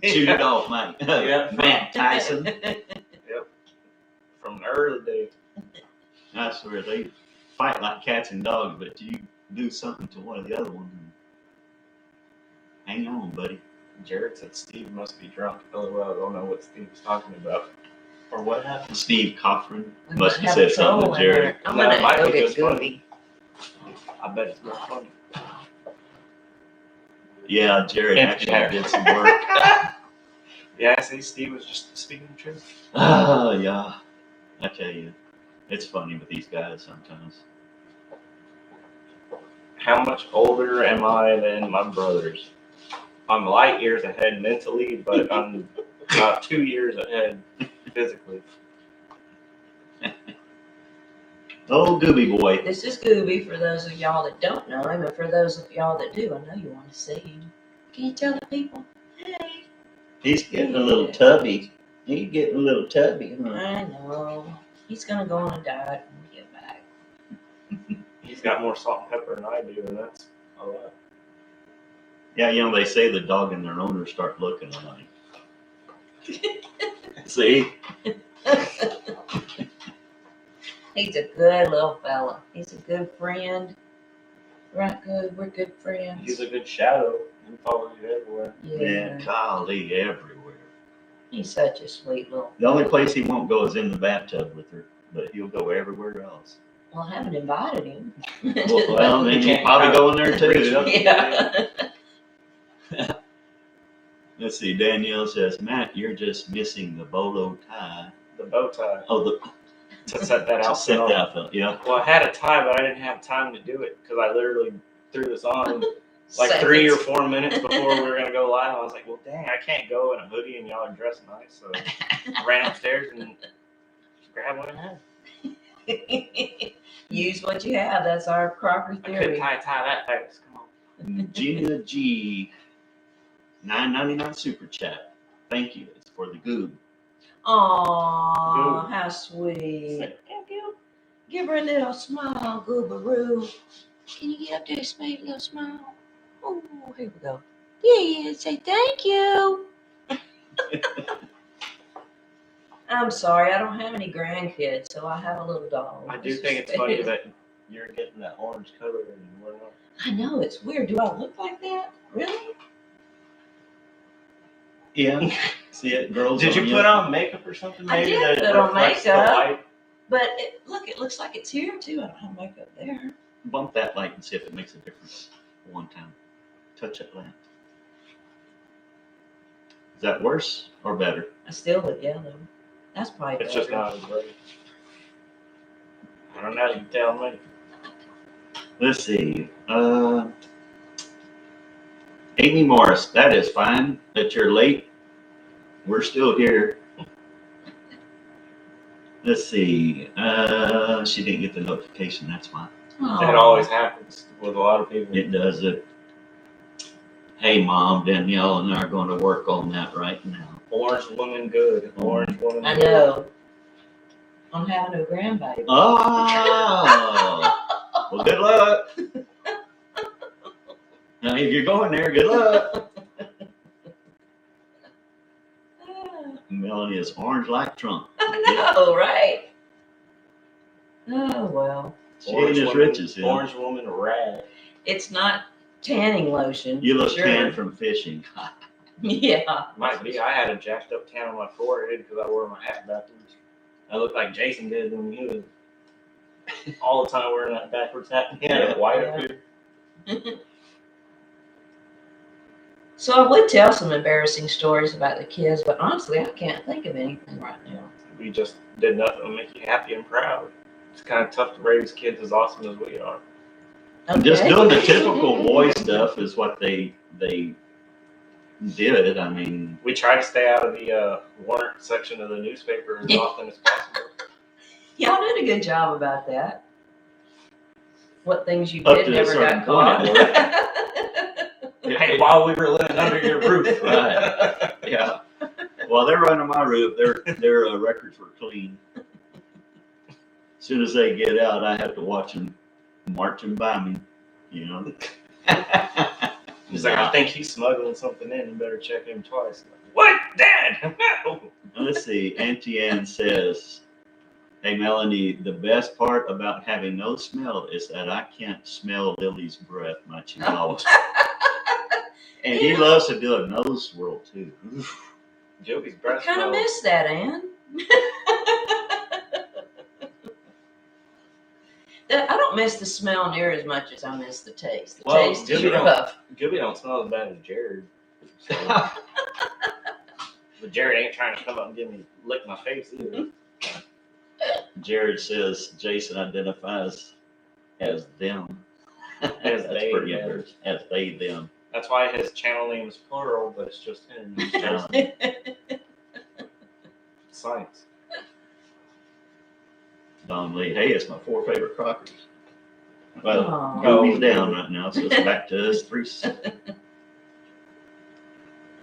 Shoot it off, mate. Yeah. Matt Tyson. From the early days. I swear, they fight like cats and dogs, but you do something to one of the other ones. Hang on, buddy. Jared said Steve must be drunk. LOL, I don't know what Steve was talking about. Or what happened? Steve Cochran We must might have have said something trouble to in Jared. there. I'm No, gonna it might go be get just funny. Gooby. I bet it's not funny. Yeah, Jared Yeah, actually Jared. did some work. Yeah, see, Steve was just speaking the truth. Oh, yeah. I tell you, it's funny with these guys sometimes. How much older am I than my brothers? I'm light years ahead mentally, but I'm about 2 years ahead physically. Oh, Gooby boy. This is Gooby for those of y'all that don't know him, and for those of y'all that do, I know you want to see him. Can you tell the people? Hey. He's getting a little tubby. He's getting a little tubby, huh? I know. He's gonna go on a diet when we get back. He's got more salt and pepper than I do, and that's a lot. Yeah, you know, they say the dog and their owner start looking alike. See? He's a good little fella. He's a good friend. Right, good. We're good friends. He's a good shadow. He follows you everywhere. Man, golly, everywhere. He's such a sweet little. The only place he won't go is in the bathtub with her, but he'll go everywhere else. Well, I haven't invited him. Well, then he'll probably go in there too. Yeah. Let's see, Danielle says, Matt, you're just missing the bolo tie. The bow tie. Oh, the To set that to out. set that up, yeah. Well, I had a tie, but I didn't have time to do it because I literally threw this on like Seconds. 3 or 4 minutes before we were gonna go live. I was like, well, dang, I can't go in a hoodie and y'all are dressed nice. So I ran upstairs and grabbed what I had. Use what you have. That's our Crocker I couldn't theory. tie that fast. Come on. Gina G, $9.99 super chat. Thank you. It's for the goob. Aw, Good. how sweet. Thank you. Give her a little smile, goobaroo. Can you get up there and make a little smile? Oh, here we go. Yeah, say thank you. I'm sorry, I don't have any grandkids, so I have a little dog. I do think it's funny that you're getting that orange color and we're not. I know, it's weird. Do I look like that? Really? Yeah. See it, girls. Did you put on makeup or something? I Maybe did that put on reflects the makeup. light? But it looks like it's here too. I don't have makeup there. Bump that light and see if it makes a difference one time. Touch that lamp. Is that worse or better? I still look yellow. That's probably It's just better. not as bright. I don't know. You tell me. Let's see. Amy Morris, that is fine that you're late. We're still here. Let's see. She didn't get the notification. That's fine. Aw. That always happens with a lot of people. It does it. Hey, Mom, Danielle and I are going to work on that right now. Orange woman good. Orange woman I good. know. I'm having a grandbaby. Oh, well, good luck. Now, if you're going there, good luck. Melanie is orange like Trump. I know, right? Oh, well. She ain't as rich as him. Orange woman rad. It's not tanning lotion. You look sure. tan from fishing. Yeah. Might be. I had a jacked up tan on my forehead because I wore my hat backwards. I looked like Jason did when he was all the time wearing that backwards hat. He had it white up here. So I would tell some embarrassing stories about the kids, but honestly, I can't think of anything right now. We just did nothing to make you happy and proud. It's kind of tough to raise kids as awesome as we are. Okay. Just doing the typical boy stuff is what they did. I mean, We try to stay out of the warrant section of the newspaper as often as possible. Y'all did a good job about that. What things you Up did to a never certain got point, caught. Hey, while we were living under your roof. Right. Yeah. Well, they're under my roof. Their records were clean. As soon as they get out, I have to watch them marching by me. You know. He's like, I think he's smuggling something in. You better check him twice. What, Dad? No. Let's see. Auntie Ann says, "Hey, Melanie, the best part about having no smell is that I can't smell Lily's breath, my chihuahua." And he loves to do a nose swirl too. Joey's I breath kind of smells. miss that, Ann. I don't miss the smell near as much as I miss the taste. The Well, taste is Gibby rough. Gibby don't smell as bad as Jared. So. But Jared ain't trying to come up and lick my face either. Jared says Jason identifies as them. As That's they, pretty yeah. embarrassing. As they, them. That's why his channel name is plural, but it's just him. Science. Don Lee, hey, it's my 4 favorite Crockers. Well, Aw. Goofy's down right now, so it's back to us 3.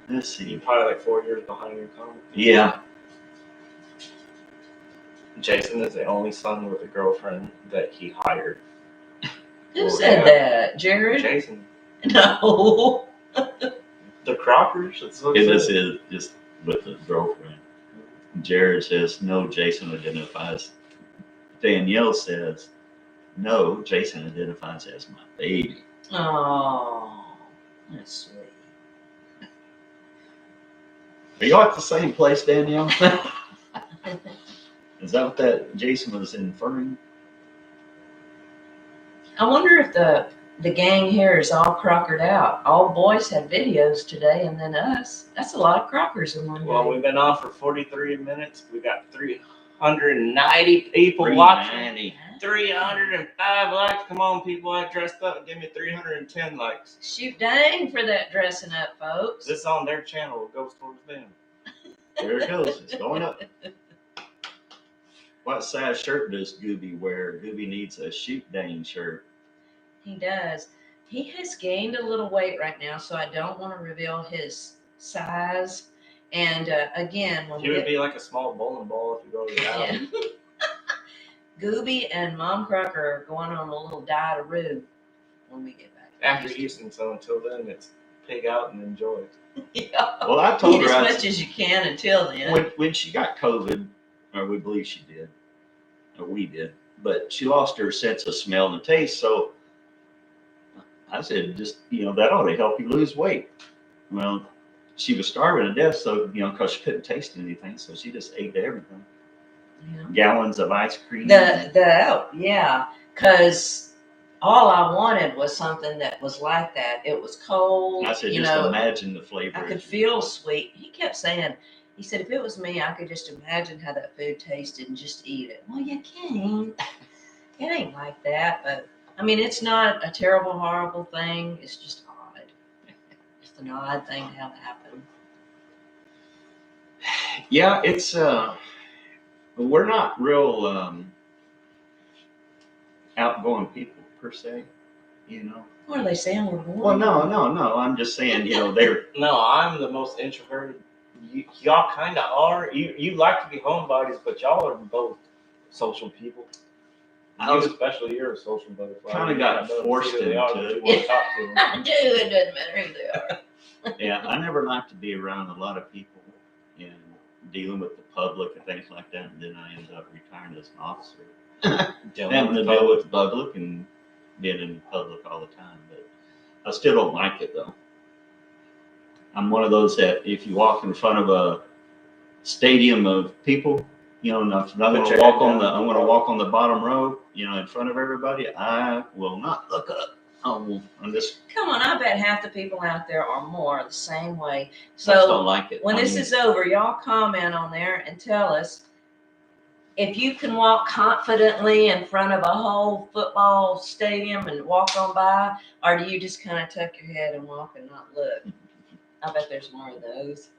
Let's see. You're probably like 4 years behind your comment. Yeah. Jason is the only son with a girlfriend that he hired. Who Well, said yeah. that? Jared? Jason. No. The Crockers? That's what It it is says. just with his girlfriend. Jared says, no, Jason identifies. Danielle says, no, Jason identifies as my baby. Oh, that's sweet. Are y'all at the same place, Danielle? Is that what that Jason was inferring? I wonder if the gang here is all crockered out. All boys had videos today, and then us. That's a lot of crockers in one day. Well, we've been on for 43 minutes. We got 390 people watching. 390. 305 likes. Come on, people, act dressed up. Give me 310 likes. Shootdang for that dressing up, folks. This on their channel. It goes towards them. There it goes. It's going up. What size shirt does Gooby wear? Gooby needs a Shootdang shirt. He does. He has gained a little weight right now, so I don't want to reveal his size. And again, when He would be like a small bowling ball if you go to the alley. yeah. Gooby and Mom Crocker are going on a little diet-a-roo when we get back. After Houston, so until then, it's pig out and enjoy. Yeah. Well, I told Eat her as much as you can until then. when she got COVID, or we believe she did, or we did, but she lost her sense of smell and taste. So I said, just, that ought to help you lose weight. Well, she was starving to death, so, because she couldn't taste anything, so she just ate everything. Yeah. Gallons of ice cream. Yeah, because all I wanted was something that was like that. It was cold. I said, just imagine the flavor. I could feel sweet. He kept saying, he said, if it was me, I could just imagine how that food tasted and just eat it. Well, you can't. It ain't like that, but I mean, it's not a terrible, horrible thing. It's just odd. Just an odd thing to have happen. Yeah, it's we're not real outgoing people per se, What are they saying? We're boring? Well, no. I'm just saying, they're. No, I'm the most introverted. Y'all kind of are. You like to be homebodies, but y'all are both social people. Especially you're a social butterfly. Kind of got forced into it. You want to talk to them. I do. It doesn't matter who they are. Yeah, I never liked to be around a lot of people and dealing with the public and things like that. And then I ended up retiring as an officer. Having to deal with the public and being in public all the time. But I still don't like it, though. I'm one of those that if you walk in front of a stadium of people, I'm going to walk on the bottom row, in front of everybody. I will not look up. I'm just. Come on, I bet half the people out there are more the same way. I just don't So like it. when this is over, y'all comment on there and tell us if you can walk confidently in front of a whole football stadium and walk on by, or do you just kind of tuck your head and walk and not look? I bet there's more of those.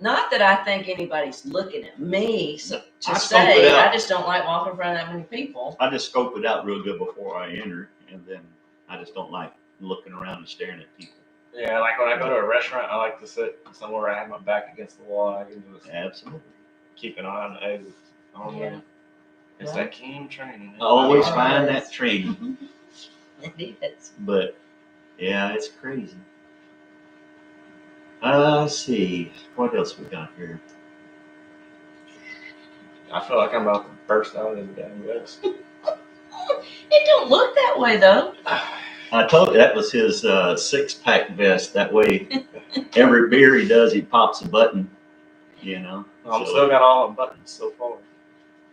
Not that I think anybody's looking at me I just don't like walking in front of that many people. I just scope it out real good before I enter, and then I just don't like looking around and staring at people. Yeah, like when I go to a restaurant, I like to sit somewhere I have my back against the wall. I can just Absolutely keep an eye on the exits. Yeah. It's that keen training. I always find that training. It is. But yeah, it's crazy. Let's see. What else we got here? I feel like I'm about to burst out of the damn vest. It don't look that way though. I told you that was his 6-pack vest. That way, every beer he does, he pops a button. Still got all the buttons so far.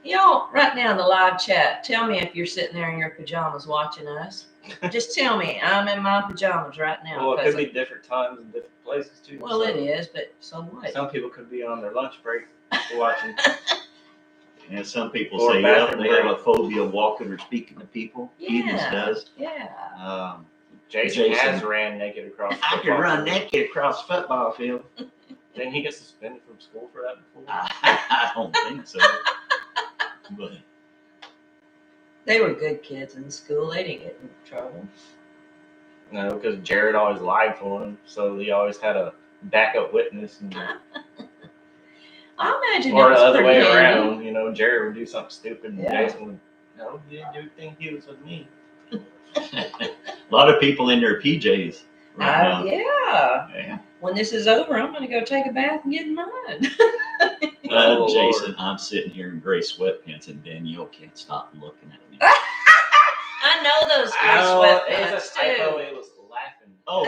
Y'all, right now in the live chat, tell me if you're sitting there in your pajamas watching us. Just tell me. I'm in my pajamas right now. Well, it could be different times and different places too. Well, it is, but so what? Some people could be on their lunch break watching. And some people Or say bathroom they have break. a phobia of walking or speaking to people. Edens does. Yeah. Jason has ran naked across the I football could run field. naked across the football field. Didn't he get suspended from school for that before? I don't think so. But They were good kids in school. They didn't get in trouble. No, because Jared always lied for him, so he always had a backup witness. I imagine Or it the was other pretty way handy. around, Jared would do something stupid and Yeah. Jason would, no, you didn't think he was with me. a lot of people in their PJs right now. Yeah. Yeah. When this is over, I'm going to go take a bath and get in mine. Oh, Jason, Lord. I'm sitting here in gray sweatpants and Danielle can't stop looking at me. I know those gray It was sweatpants a typo. too. It was laughing. Oh,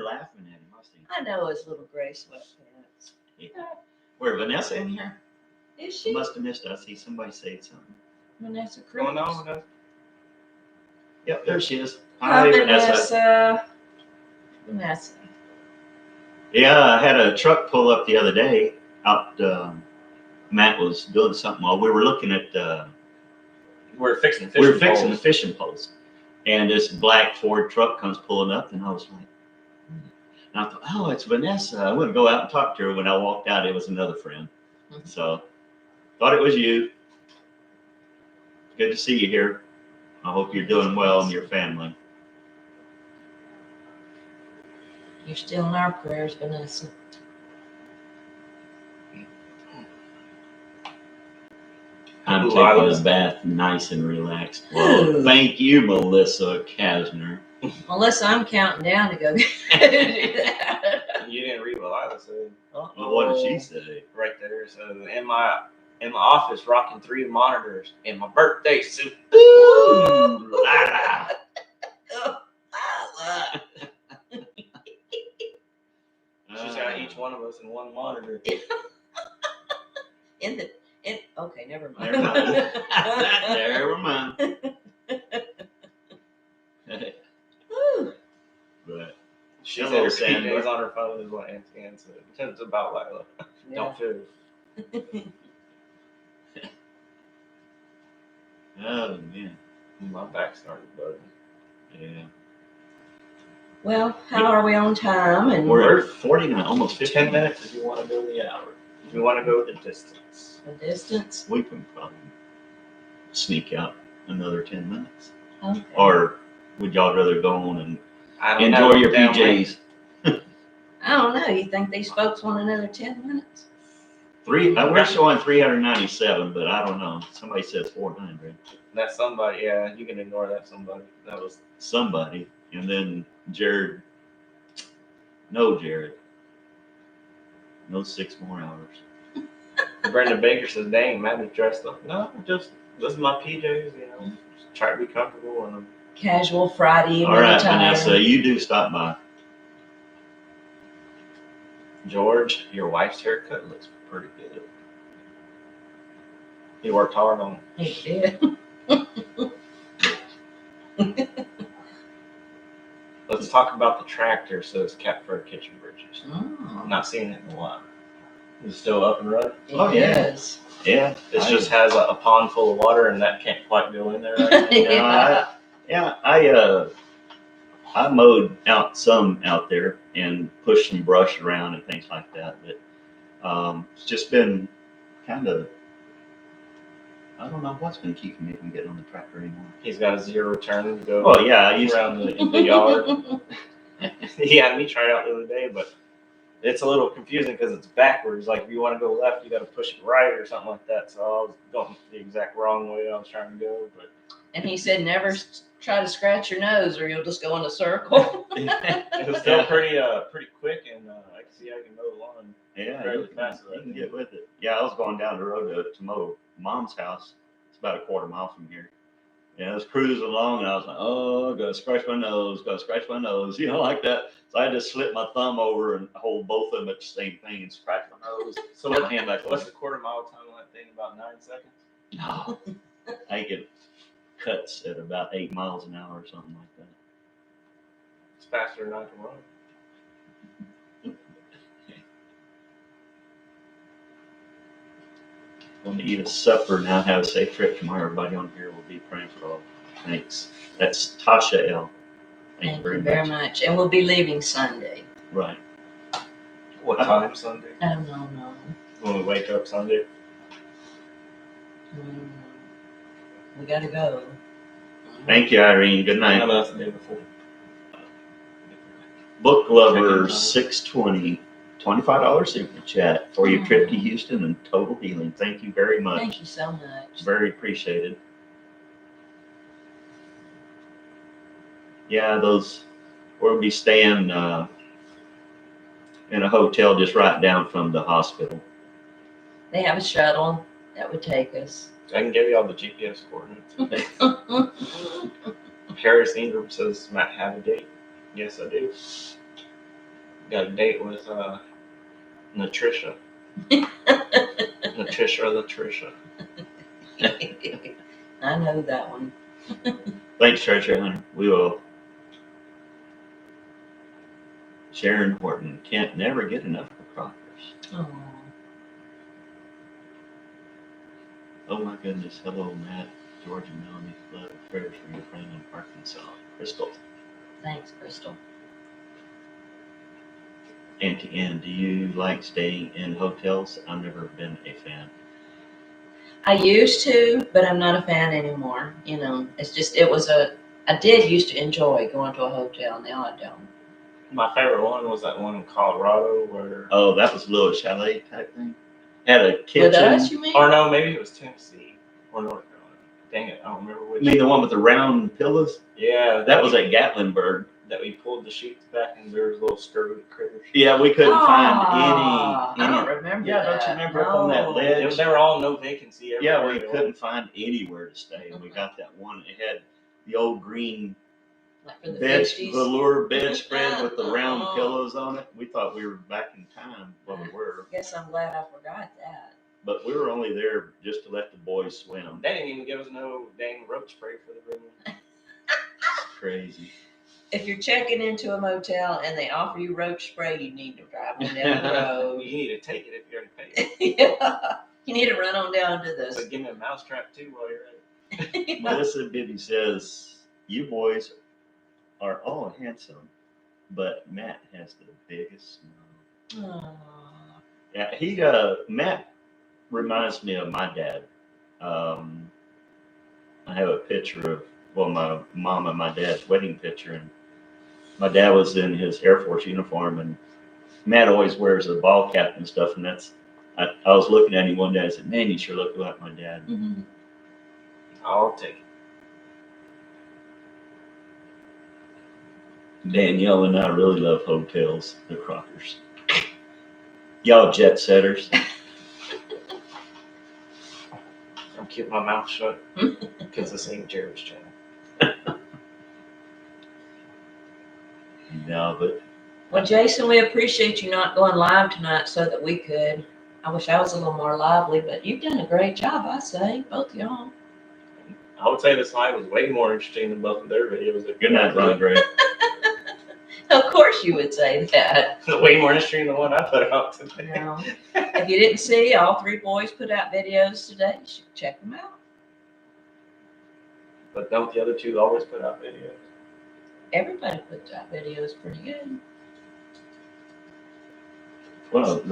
laughing at him. I see. I know his little gray sweatpants. Yeah. Where, Vanessa in here? Is She she? must have missed us. See, somebody said something. Vanessa Cruz. Oh, no. Yep, there she is. Hi, Vanessa. Vanessa. Yeah, I had a truck pull up the other day. Matt was doing something while we were looking at. We're fixing We were fishing fixing the poles. fishing poles, and this black Ford truck comes pulling up, and I was like, and I thought, oh, it's Vanessa. I wouldn't go out and talk to her. When I walked out, it was another friend. So, thought it was you. Good to see you here. I hope you're doing well and your family. You're still in our prayers, Vanessa. I'm Ooh, taking a bath nice and relaxed. Well, thank you, Melissa Kasner. Melissa, I'm counting down to go do that. You didn't read what Lila said Well, what did she say? right there. So in my office, rocking 3 monitors in my birthday suit. Ooh, la, la. She's got each one of us in one monitor. Okay, never mind. Never mind. Never mind. Woo. But She Hello, said her Sandra. PJs on her phone is what Aunt Ann said. It's about Lila. Yeah. Don't feel. oh man, My back started bugging. yeah. Well, how are we on time? And We're at 49, almost 50 10 minutes if you want to go the hour. If you want to go the distance. the distance. We can probably sneak out another 10 minutes. Okay. Or would y'all rather go on and I don't enjoy know, your damn PJs? I don't know. You think these folks want another 10 minutes? We're showing 397, but I don't know. Somebody says 400. That somebody, yeah, you can ignore that somebody. That was Somebody, and then Jared. No, Jared. No 6 more hours. Brenda Baker says, "Dang, Matt is dressed up." No, just this is my PJs. You know, just try to be comfortable and. Casual Friday All right, attire. Vanessa, you do stop by. George, your wife's haircut looks pretty good. He worked hard on it. He did. Let's talk about the tractor, says Catford Kitchen Bridges. Oh, I'm not seeing it in a while. Is it still up and running? Oh, yeah. is. Yeah. It just has a pond full of water and that can't quite go in there right now. I mowed out some out there and pushed some brush around and things like that. But it's just been kind of, I don't know what's been keeping me from getting on the tractor anymore. He's got a 0 turn to go Well, yeah, I used around the yard. He had me try it out the other day, but it's a little confusing because it's backwards. Like if you want to go left, you got to push it right or something like that. So I was going the exact wrong way I was trying to go. But And he said, never try to scratch your nose or you'll just go in a circle. it was still pretty quick, and I can see I can mow the lawn. Yeah, Fairly you fast, can get with it. Yeah, I was going down the road to mow Mom's house. It's about a quarter mile from here. And I was cruising along, and I was like, oh, gotta scratch my nose, you know, like that. So I just slip my thumb over and hold both of them at the same thing and scratch my nose. So Put my hand back what's over. the quarter mile time on that thing? About 9 seconds? No, I get cuts at about 8 miles an hour or something like that. It's faster than I can run. Going to eat a supper now. Have a safe trip tomorrow. Everybody on here will be praying for all. Thanks. That's Tasha L. Thank you very much. And we'll be leaving Sunday. Right. What time Sunday? I don't know. When we wake up Sunday? We gotta go. Thank you, Irene. Good I night. know that's the day before. Book Lover 620. $25 super chat for your trip to Houston and total healing. Thank you very much. Thank you so much. Very appreciated. Yeah, we'll be staying in a hotel just right down from the hospital. They have a shuttle that would take us. I can give you all the GPS coordinates. Harris Ingram says, Matt, have a date. Yes, I do. Got a date with Latricia. Latricia. I know that one. Thanks, Treasure Hunter. We will. Sharon Horton can't never get enough of Crockers. Oh. Oh my goodness. Hello, Matt, George, and Melanie. Love and prayers for your friend in Arkansas. Crystal. Thanks, Crystal. Auntie Ann, do you like staying in hotels? I've never been a fan. I used to, but I'm not a fan anymore. You know, it's just, I did used to enjoy going to a hotel. Now I don't. My favorite one was that one in Colorado where. Oh, that was a little chalet type thing. Had a kitchen. With us, you mean? Or no, maybe it was Tennessee or North Carolina. Dang it, I don't remember which. You mean the one with the round pillows? Yeah, That was at Gatlinburg. that we pulled the sheets back and there was little scurvy critters. Yeah, we couldn't find I any. don't remember Yeah, that. don't you remember up on that No. ledge? They were all no vacancy. Yeah, we everywhere. couldn't find anywhere to stay, and we got that one. It had the old green Like for the bed, 50s. velour bedspread with the round pillows on it. We thought we were back in time. Well, we were, Guess I'm glad I forgot that. but we were only there just to let the boys swim. They didn't even give us no dang rope spray for the room. Crazy. If you're checking into a motel and they offer you roach spray, you need to drive on down the road. You need to take it if you already paid. Yeah. You need to run on down to this. So give me a mousetrap too while you're at it. Melissa Bibby says, "You boys are all handsome, but Matt has the biggest smile." Aw. Yeah, Matt reminds me of my dad. I have a picture of well, my mom and my dad's wedding picture, and my dad was in his Air Force uniform, and Matt always wears a ball cap and stuff, and I was looking at him one day, I said, man, you sure look like my dad. Mm-hmm. I'll take it. Danielle and I really love hotels, the Crockers. Y'all jet setters. I'm keeping my mouth shut because this ain't Jared's channel. No, but Well, Jason, we appreciate you not going live tonight so that we could. I wish I was a little more lively, but you've done a great job, I say, both of y'all. I would say this live was way more interesting than both of their videos. good night, Ron Gray. Of course you would say that. Way more interesting than the one I put out today. No. If you didn't see, all three boys put out videos today. You should check them out. But don't the other two always put out videos? Everybody puts out videos pretty good. Well,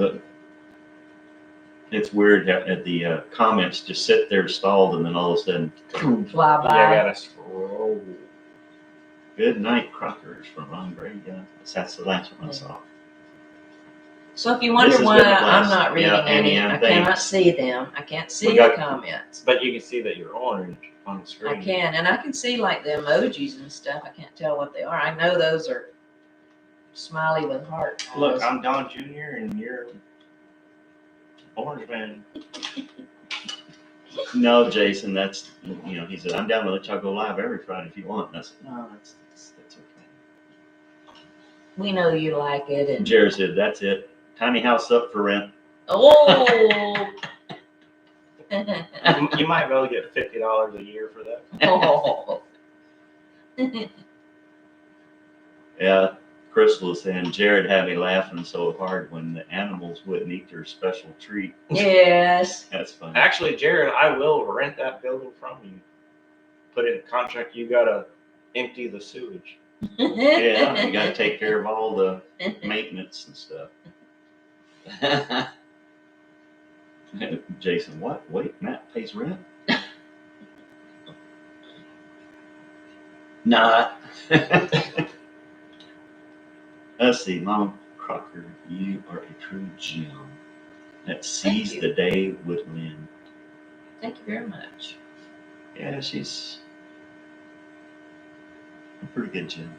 it's weird how the comments just sit there stalled, and then all of a sudden, Fly by. Yeah, I gotta scroll. good night, Crockers from Ron Gray. Yeah, that's the last one I saw. So if you wonder This has why been a I'm blast. not reading Yeah, any, Annie, I thanks. cannot see them. I can't see We your got- comments. But you can see that you're orange on the screen. I can, and I can see like the emojis and stuff. I can't tell what they are. I know those are smiley with heart. Look, eyes. I'm Don Jr. and you're Orange Man. No, Jason, that's, he said, I'm down to let y'all go live every Friday if you want. And I said, no, that's okay. We know you like it. And And Jared said, that's it. Tiny house up for rent. oh, You might be able to get $50 a year for that. oh. Yeah, Crystal was saying, Jared had me laughing so hard when the animals wouldn't eat their special treat. Yes. That's funny. Actually, Jared, I will rent that building from you. Put in a contract, you gotta empty the sewage. Yeah, you gotta take care of all the maintenance and stuff. Jason, what? Wait, Matt pays rent? Not. Let's see, Mom Crocker, you are a true gem that sees you. the day with Lynn. Thank you very much. Yeah, she's a pretty good gem.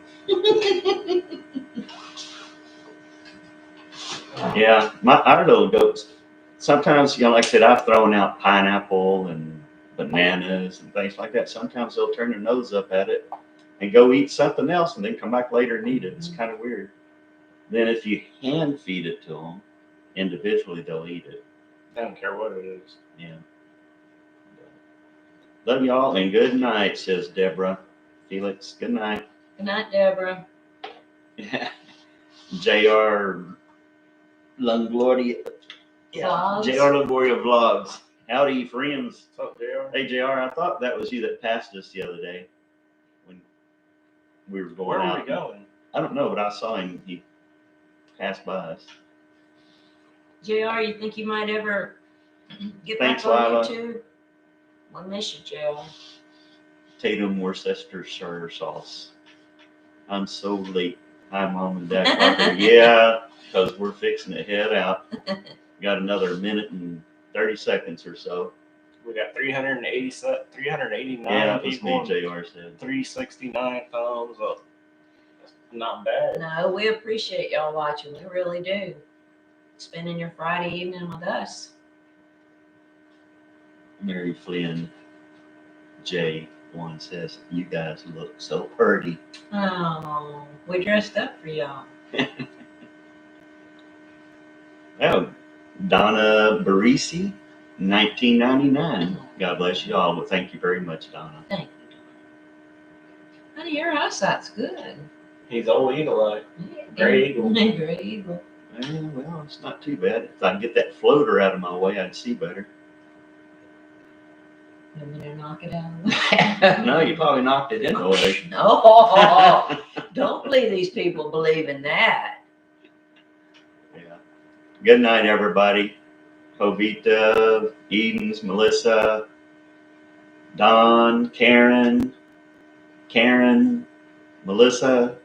Yeah, our little goats, sometimes, like I said, I've thrown out pineapple and bananas and things like that. Sometimes they'll turn their nose up at it and go eat something else and then come back later and eat it. It's kind of weird. Then if you hand feed it to them individually, they'll eat it. I don't care what it is. Yeah. Love y'all and good night, says Deborah. Felix, good night. Good night, Deborah. Yeah. JR Longoria. Vlogs. JR Longoria Vlogs. Howdy, friends. What's up, JR? Hey, JR, I thought that was you that passed us the other day when we were going Where out. are we going? I don't know, but I saw him. He passed by us. JR, you think you might ever get Thanks, back on Lila. YouTube? We'll miss you, JR. Tatum Worcestershire sauce. I'm so late. Hi, Mom and Dad Crocker. Yeah, because we're fixing to head out. Got another minute and 30 seconds or so. We got 389 Yeah, that was people. me, JR said. 369 thumbs up. That's not bad. No, we appreciate y'all watching. We really do. Spending your Friday evening with us. Mary Flynn J1 says, you guys look so pretty. Oh, we dressed up for y'all. Oh, Donna Barisi, 1999. God bless you all. Well, thank you very much, Donna. Thank you. Honey, your eyesight's good. He's old eagle-eye. Yeah. Gray Eagle. Gray Eagle. Well, it's not too bad. If I can get that floater out of my way, I'd see better. You want me to knock it out of the way? No, you probably knocked it in the way. No, don't believe these people believe in that. Yeah. Good night, everybody. Jovita, Edens, Melissa, Don, Karen, Karen, Melissa,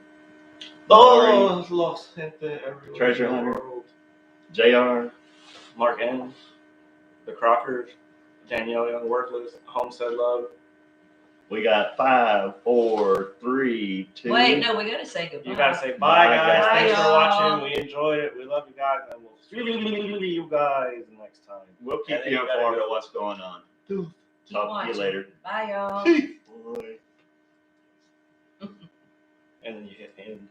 Oh, I've lost gente everywhere. Treasure in the Hunter. world. JR, Mark N, the Crockers, Danielle Young, Workless, Homestead Love. we got 5, 4, 3, 2. Wait, no, we gotta say goodbye. You gotta say bye, Bye, guys. guys. Thanks for Bye, watching. y'all. We enjoyed it. We love you guys, and we'll see you guys next time. We'll keep And then you you gotta informed go. of what's going on. Keep Talk to watching. you later. Bye, y'all. Bye. And then you hit end.